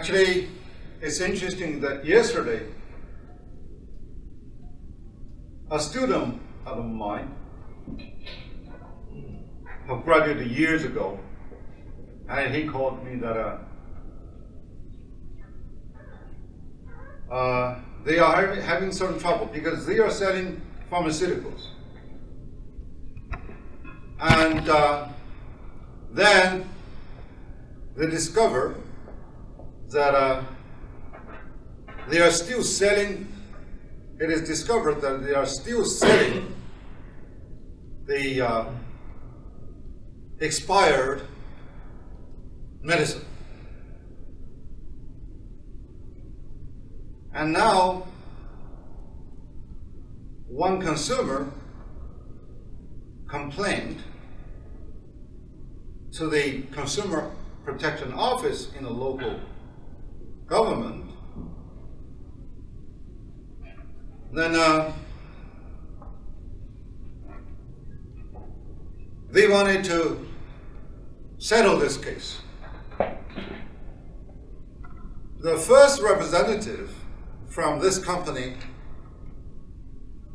Actually, it's interesting that yesterday, a student of mine who graduated years ago, and he called me that they are having some trouble because they are selling pharmaceuticals. And then they discover that they are still selling, it is discovered that they are still selling the expired medicine. And now, one consumer complained to the Consumer Protection Office in the local government. Then they wanted to settle this case. The first representative from this company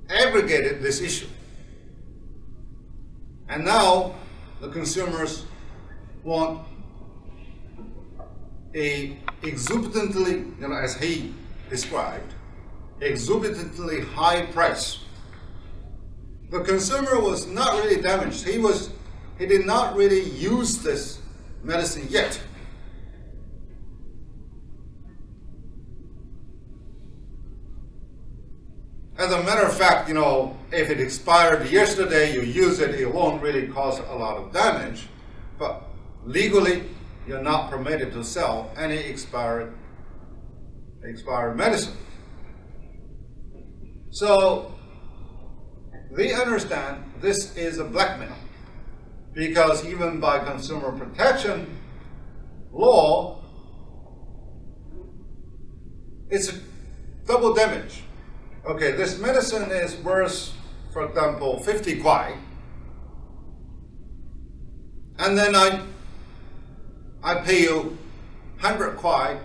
abrogated this issue. And now the consumers want a exorbitantly, as he described, exorbitantly high price. The consumer was not really damaged. He did not really use this medicine yet. As a matter of fact, if it expired yesterday, you use it, it won't really cause a lot of damage. But legally, you're not permitted to sell any expired medicine. So they understand this is a blackmail, because even by consumer protection law, it's a double damage. Okay, this medicine is worth, for example, 50 kwai, and then I pay you 100 kwai,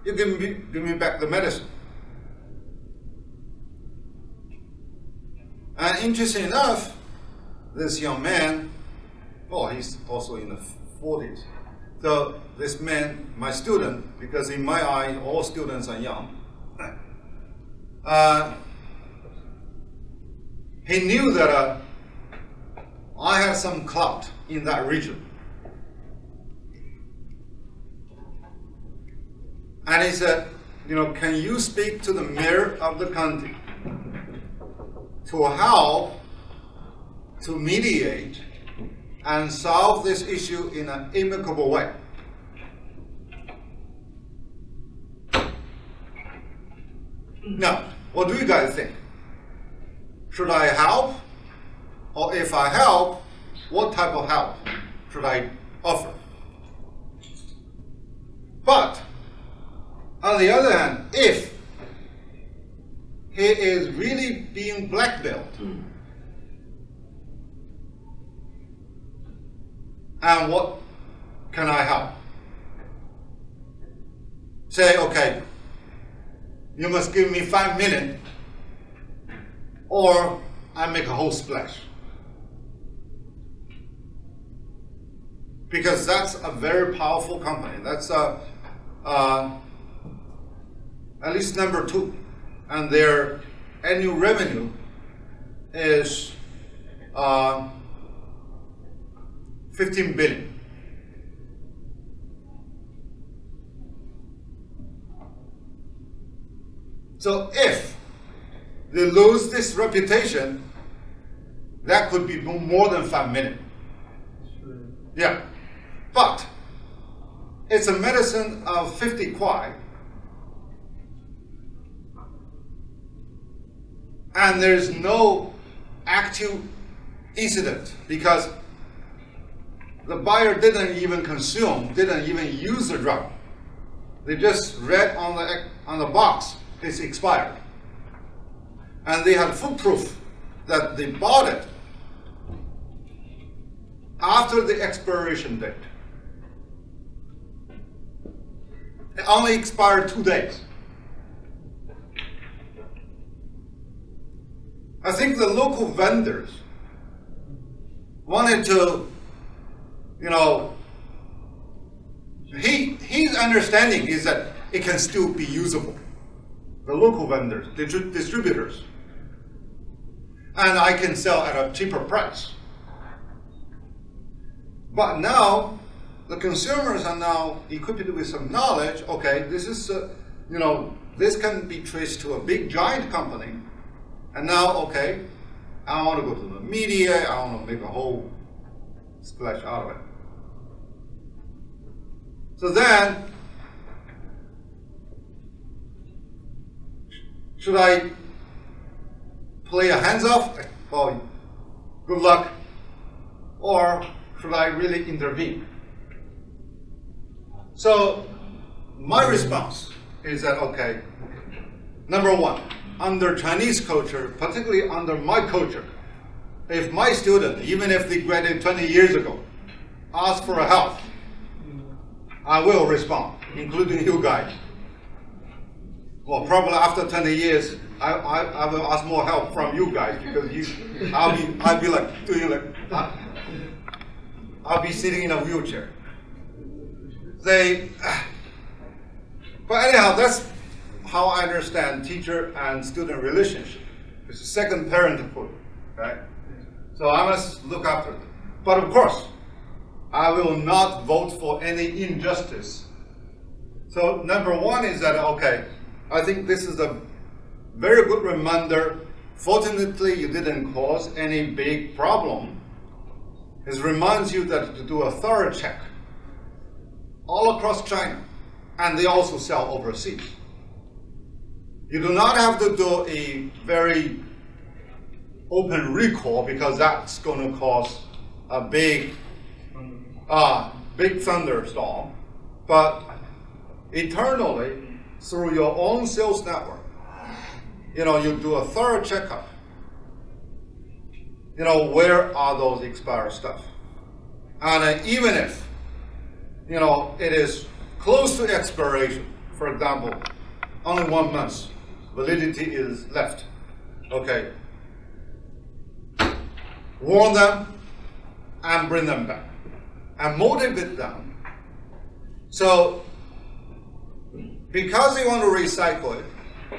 you give me back the medicine. And interesting enough, this young man, he's also in the 40s. So this man, my student, because in my eye, all students are young, he knew that I had some clout in that region. And he said, can you speak to the mayor of the county to how to mediate and solve this issue in an amicable way? Now, what do you guys think? Should I help? Or if I help, what type of help should I offer? But, on the other hand, if he is really being blackmailed, and what can I help? Say, okay, you must give me 5 million, or I make a whole splash. Because that's a very powerful company. That's at least number 2. And their annual revenue is 15 billion. So if they lose this reputation, that could be more than 5 million. Yeah. But it's a medicine of 50 kwai, and there's no actual incident because the buyer didn't even consume, didn't even use the drug. They just read on the box, it's expired. And they had full proof that they bought it after the expiration date. It only expired 2 days. I think the local vendors wanted to, his understanding is that it can still be usable. The local vendors, distributors. And I can sell at a cheaper price. But now, the consumers are now equipped with some knowledge. Okay, this is, this can be traced to a big giant company. And now, okay, I want to go to the media. I want to make a whole splash out of it. So then, should I play a hands-off? Oh, good luck. Or should I really intervene? So my response is that, okay, number one, under Chinese culture, particularly under my culture, if my student, even if they graduated 20 years ago, ask for help, I will respond, including you guys. Well, probably after 20 years, I will ask more help from you guys because I'll be like doing like, I'll be sitting in a wheelchair. But anyhow, that's how I understand teacher and student relationship. It's a second parenthood, right? So I must look after them. But of course, I will not vote for any injustice. So number one is that, okay, I think this is a very good reminder. Fortunately, you didn't cause any big problem. It reminds you that to do a thorough check all across China, and they also sell overseas. You do not have to do a very open recall because that's going to cause a big thunderstorm. But internally, through your own sales network, you do a thorough checkup. Where are those expired stuff? And even if, it is close to expiration, for example, only 1 month validity is left, okay, warn them and bring them back and motivate them. So, because you want to recycle it,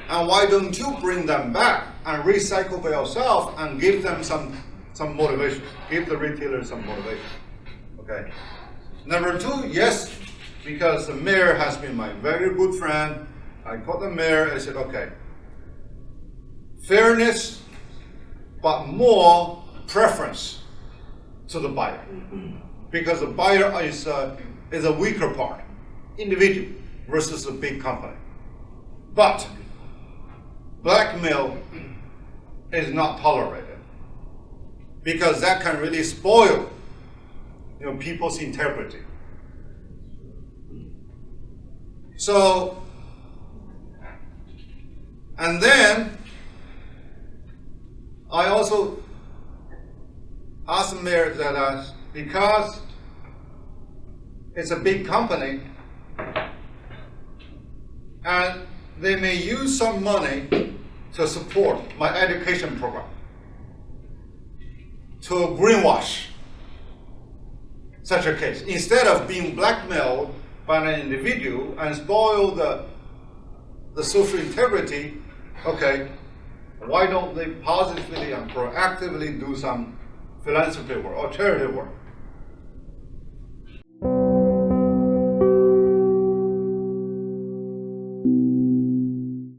and why don't you bring them back and recycle by yourself and give them some motivation, give the retailer some motivation, okay? Number two, yes, because the mayor has been my very good friend. I called the mayor, I said, okay, fairness, but more preference to the buyer. Because the buyer is a weaker part, individual versus a big company. But blackmail is not tolerated because that can really spoil people's integrity. So, and then I also asked the mayor that because it's a big company and they may use some money to support my education program, to greenwash such a case. Instead of being blackmailed by an individual and spoil the social integrity, okay, why don't they positively and proactively do some philanthropy work or charity work?